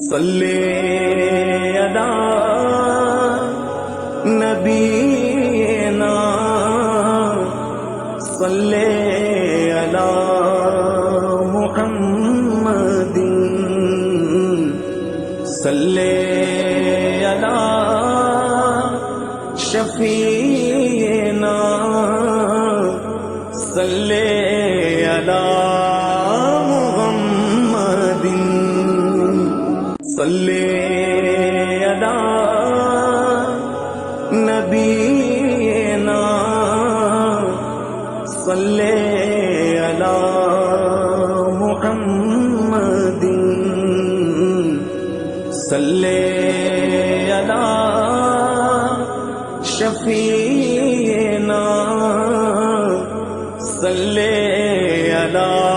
صلی علی نبینا صلی علی محمد صلی علی شفیعنا صلی علی محمد صلی علی نبینا صلی علی محمد صلی علی شفیعنا صلی علی